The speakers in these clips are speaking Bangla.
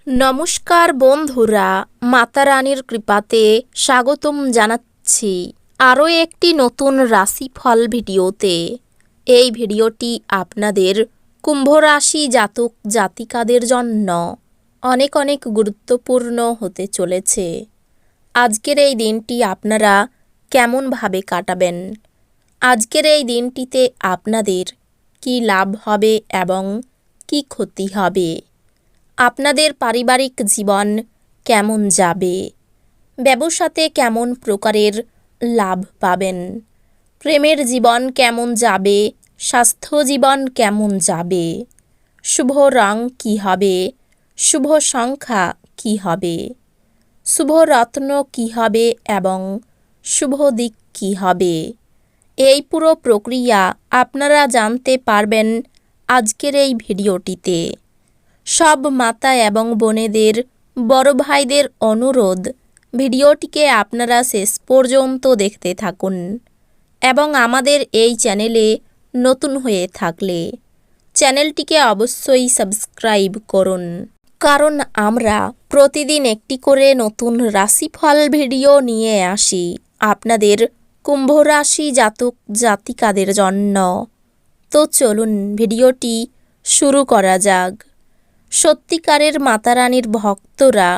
নমস্কার বন্ধুরা, মাতা রানীর কৃপাতে স্বাগতম জানাচ্ছি আরও একটি নতুন রাশিফল ভিডিওতে। এই ভিডিওটি আপনাদের কুম্ভ রাশি জাতক জাতিকাদের জন্য অনেক অনেক গুরুত্বপূর্ণ হতে চলেছে। আজকের এই দিনটি আপনারা কেমনভাবে কাটাবেন, আজকের এই দিনটিতে আপনাদের কি লাভ হবে এবং কি ক্ষতি হবে, আপনাদের পারিবারিক জীবন কেমন যাবে, ব্যবসাতে কেমন প্রকারের লাভ পাবেন, প্রেমের জীবন কেমন যাবে, স্বাস্থ্য জীবন কেমন যাবে, শুভ রং কী হবে, শুভ সংখ্যা কী হবে, শুভ রত্ন কী হবে এবং শুভ দিক কী হবে, এই পুরো প্রক্রিয়া আপনারা জানতে পারবেন আজকের এই ভিডিওটিতে। সব মাতা এবং বোনেদের, বড় ভাইদের অনুরোধ, ভিডিওটিকে আপনারা শেষ পর্যন্ত দেখতে থাকুন এবং আমাদের এই চ্যানেলে নতুন হয়ে থাকলে চ্যানেলটিকে অবশ্যই সাবস্ক্রাইব করুন, কারণ আমরা প্রতিদিন একটি করে নতুন রাশিফল ভিডিও নিয়ে আসি আপনাদের কুম্ভ রাশি জাতক জাতিকাদের জন্য। তো চলুন ভিডিওটি শুরু করা যাক। সত্যিকারের মাতা রানীর ভক্তরা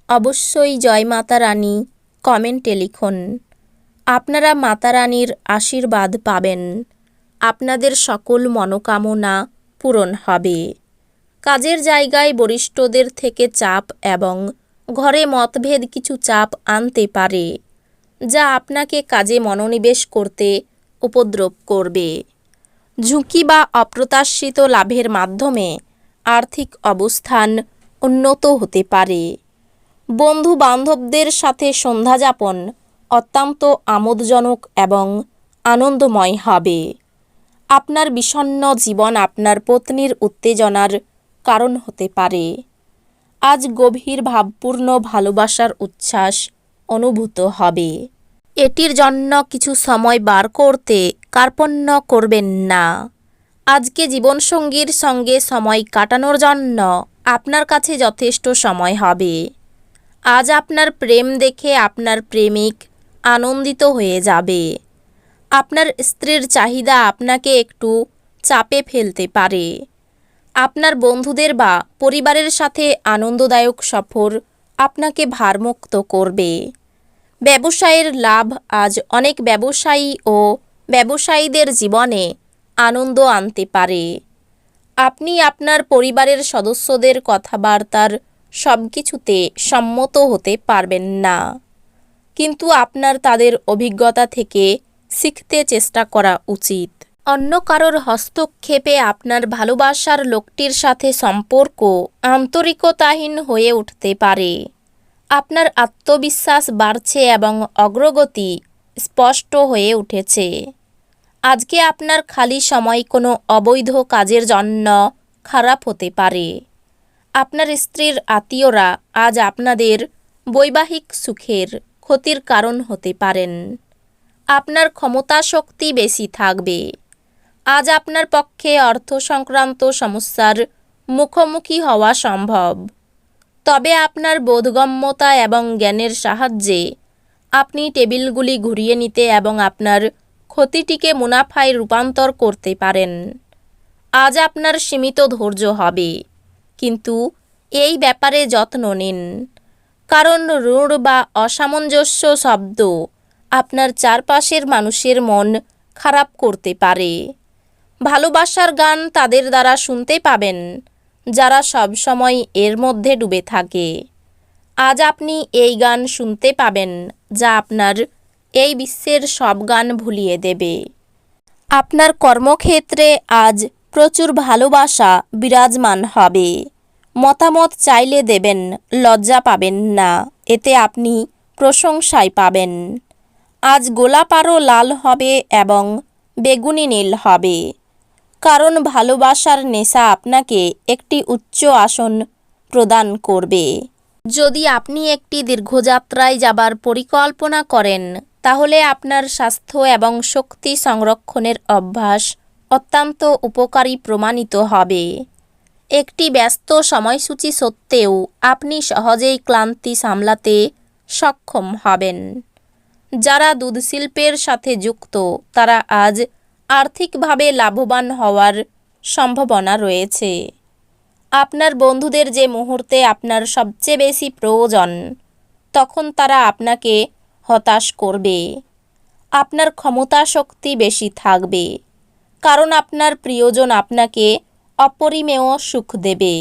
অবশ্যই জয় মাতা রানী কমেন্টে লিখুন। আপনারা মাতা রানীর আশীর্বাদ পাবেন, আপনাদের সকল মনোকামনা পূরণ হবে। কাজের জায়গায় বরিষ্ঠদের থেকে চাপ এবং ঘরে মতভেদ কিছু চাপ আনতে পারে, যা আপনাকে কাজে মনোনিবেশ করতে উপদ্রব করবে। ঝুঁকি বা অপ্রত্যাশিত লাভের মাধ্যমে আর্থিক অবস্থান উন্নত হতে পারে। বন্ধু বান্ধবদের সাথে সন্ধ্যাযাপন অত্যন্ত আমোদজনক এবং আনন্দময় হবে। আপনার বিষণ্ণ জীবন আপনার পত্নীর উত্তেজনার কারণ হতে পারে। আজ গভীর ভাবপূর্ণ ভালোবাসার উচ্ছ্বাস অনুভূত হবে। এটির জন্য কিছু সময় বার করতে কার্পণ্য করবেন না। আজকে জীবনসঙ্গীর সঙ্গে সময় কাটানোর জন্য আপনার কাছে যথেষ্ট সময় হবে। আজ আপনার প্রেম দেখে আপনার প্রেমিক আনন্দিত হয়ে যাবে। আপনার স্ত্রীর চাহিদা আপনাকে একটু চাপে ফেলতে পারে। আপনার বন্ধুদের বা পরিবারের সাথে আনন্দদায়ক সফর আপনাকে ভারমুক্ত করবে। ব্যবসায়ের লাভ আজ অনেক ব্যবসায়ী ও ব্যবসায়ীদের জীবনে আনন্দ আনতে পারে। আপনি আপনার পরিবারের সদস্যদের কথাবার্তার সব কিছুতে সম্মত হতে পারবেন না, কিন্তু আপনার তাদের অভিজ্ঞতা থেকে শিখতে চেষ্টা করা উচিত। অন্য কারোর হস্তক্ষেপে আপনার ভালোবাসার লোকটির সাথে সম্পর্ক আন্তরিকতাহীন হয়ে উঠতে পারে। আপনার আত্মবিশ্বাস বাড়ছে এবং অগ্রগতি স্পষ্ট হয়ে উঠেছে। আজকে আপনার খালি সময় কোনো অবৈধ কাজের জন্য খারাপ হতে পারে। আপনার স্ত্রীর আত্মীয়রা আজ আপনাদের বৈবাহিক সুখের ক্ষতির কারণ হতে পারেন। আপনার ক্ষমতা শক্তি বেশি থাকবে। আজ আপনার পক্ষে অর্থ সংক্রান্ত সমস্যার মুখোমুখি হওয়া সম্ভব, তবে আপনার বোধগম্যতা এবং জ্ঞানের সাহায্যে আপনি টেবিলগুলি ঘুরিয়ে নিতে এবং আপনার ক্ষতিটিকে মুনাফায় রূপান্তর করতে পারেন। আজ আপনার সীমিত ধৈর্য হবে, কিন্তু এই ব্যাপারে যত্ন নিন, কারণ রূঢ় বা অসামঞ্জস্য শব্দ আপনার চারপাশের মানুষের মন খারাপ করতে পারে। ভালোবাসার গান তাদের দ্বারা শুনতে পাবেন যারা সবসময় এর মধ্যে ডুবে থাকে। আজ আপনি এই গান শুনতে পাবেন যা আপনার এই বিশ্বের সব গান ভুলিয়ে দেবে। আপনার কর্মক্ষেত্রে আজ প্রচুর ভালোবাসা বিরাজমান হবে। মতামত চাইলে দেবেন, লজ্জা পাবেন না, এতে আপনি প্রশংসায় পাবেন। আজ গোলাপ আরও লাল হবে এবং বেগুনি নীল হবে, কারণ ভালোবাসার নেশা আপনাকে একটি উচ্চ আসন প্রদান করবে। যদি আপনি একটি দীর্ঘযাত্রায় যাবার পরিকল্পনা করেন, তাহলে আপনার স্বাস্থ্য এবং শক্তি সংরক্ষণের অভ্যাস অত্যন্ত উপকারী প্রমাণিত হবে। একটি ব্যস্ত সময়সূচি সত্ত্বেও আপনি সহজেই ক্লান্তি সামলাতে সক্ষম হবেন। যারা দুধ শিল্পের সাথে যুক্ত তারা আজ আর্থিকভাবে লাভবান হওয়ার সম্ভাবনা রয়েছে। আপনার বন্ধুদের যে মুহূর্তে আপনার সবচেয়ে বেশি প্রয়োজন তখন তারা আপনাকে হতাশ করবে। আপনার ক্ষমতা শক্তি বেশি থাকবে, কারণ আপনার প্রিয়জন আপনাকে অপরিমেয় সুখ দেবে।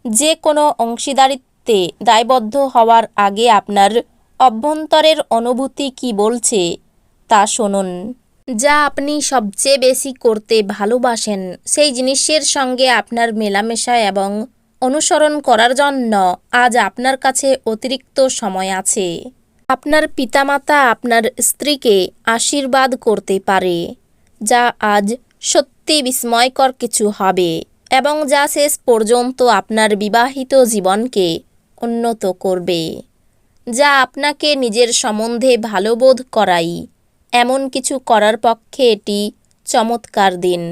যে কোনো অংশীদারিত্বে দায়বদ্ধ হওয়ার আগে আপনার অভ্যন্তরের অনুভূতি কি বলছে তা শুনুন। যা আপনি সবচেয়ে বেশি করতে ভালোবাসেন সেই জিনিসের সঙ্গে আপনার মেলামেশা এবং অনুসরণ করার জন্য আজ আপনার কাছে অতিরিক্ত সময় আছে। আপনার পিতামাতা আপনার স্ত্রীকে আশীর্বাদ করতে পারে, যা আজ সত্যি বিস্ময়কর কিছু হবে এবং যা শেষ পর্যন্ত আপনার বিবাহিত জীবনকে উন্নত করবে। যা আপনাকে নিজের সম্বন্ধে ভালো বোধ করাই এমন কিছু করার পক্ষে এটি চমৎকার দিন।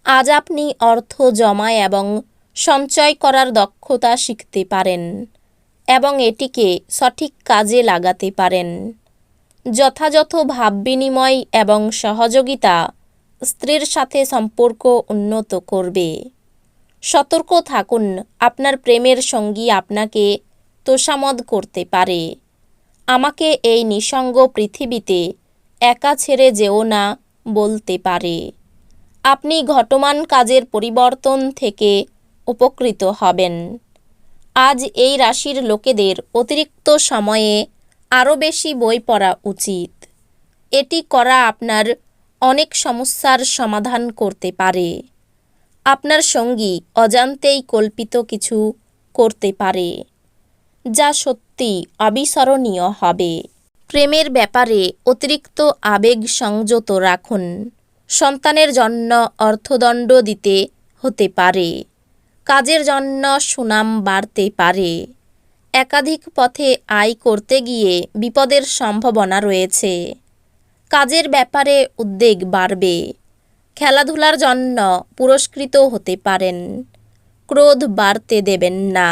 আজ আপনি অর্থ জমা এবং সঞ্চয় করার দক্ষতা শিখতে পারেন এবং এটিকে সঠিক কাজে লাগাতে পারেন। যথাযথ ভাব বিনিময় এবং সহযোগিতা স্ত্রীর সাথে সম্পর্ক উন্নত করবে। সতর্ক থাকুন, আপনার প্রেমের সঙ্গী আপনাকে তোষামদ করতে পারে। আমাকে এই নিঃসঙ্গ পৃথিবীতে একা ছেড়ে যেও না বলতে পারে। আপনি ঘটমান কাজের পরিবর্তন থেকে উপকৃত হবেন। আজ এই রাশির লোকেদের অতিরিক্ত সময়ে আরও বেশি বই পড়া উচিত। এটি করা আপনার অনেক সমস্যার সমাধান করতে পারে। আপনার সঙ্গী অজান্তেই কল্পিত কিছু করতে পারে যা সত্যি অবিস্মরণীয় হবে। প্রেমের ব্যাপারে অতিরিক্ত আবেগ সংযত রাখুন। সন্তানের জন্য অর্থদণ্ড দিতে হতে পারে। কাজের জন্য সুনাম বাড়তে পারে। একাধিক পথে আয় করতে গিয়ে বিপদের সম্ভাবনা রয়েছে। কাজের ব্যাপারে উদ্বেগ বাড়বে। খেলাধুলার জন্য পুরস্কৃত হতে পারেন। ক্রোধ বাড়তে দেবেন না।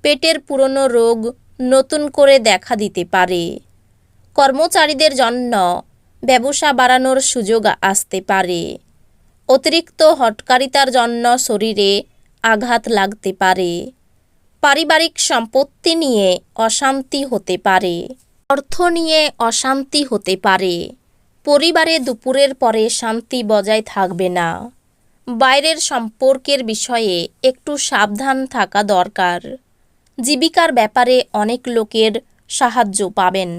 পেটের পুরনো রোগ নতুন করে দেখা দিতে পারে। কর্মচারীদের জন্য ব্যবসা বাড়ানোর সুযোগ আসতে পারে। অতিরিক্ত হঠকারিতার জন্য শরীরে আঘাত লাগতে পারে। পারিবারিক সম্পত্তি নিয়ে অশান্তি হতে পারে। অর্থ নিয়ে অশান্তি হতে পারে। পরিবারে দুপুরের পরে শান্তি বজায় থাকবে না। বাইরের সম্পর্কের বিষয়ে একটু সাবধান থাকা দরকার। জীবিকার ব্যাপারে অনেক লোকের সাহায্য পাবেন।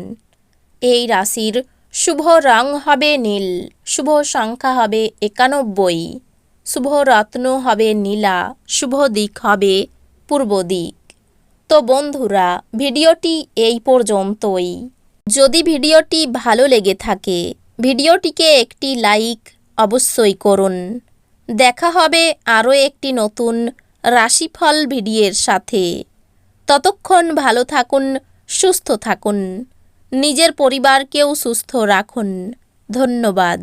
এই রাশির শুভ রং হবে নীল, শুভ সংখ্যা হবে 91, শুভ রত্ন হবে নীলা, শুভ দিক হবে পূর্ব দিক। তো বন্ধুরা, ভিডিওটি এই পর্যন্তই। যদি ভিডিওটি ভালো লেগে থাকে ভিডিওটিকে একটি লাইক অবশ্যই করুন। দেখা হবে আরও একটি নতুন রাশিফল ভিডিওর সাথে। ততক্ষণ ভালো থাকুন, সুস্থ থাকুন, নিজের পরিবারকেও সুস্থ রাখুন। ধন্যবাদ।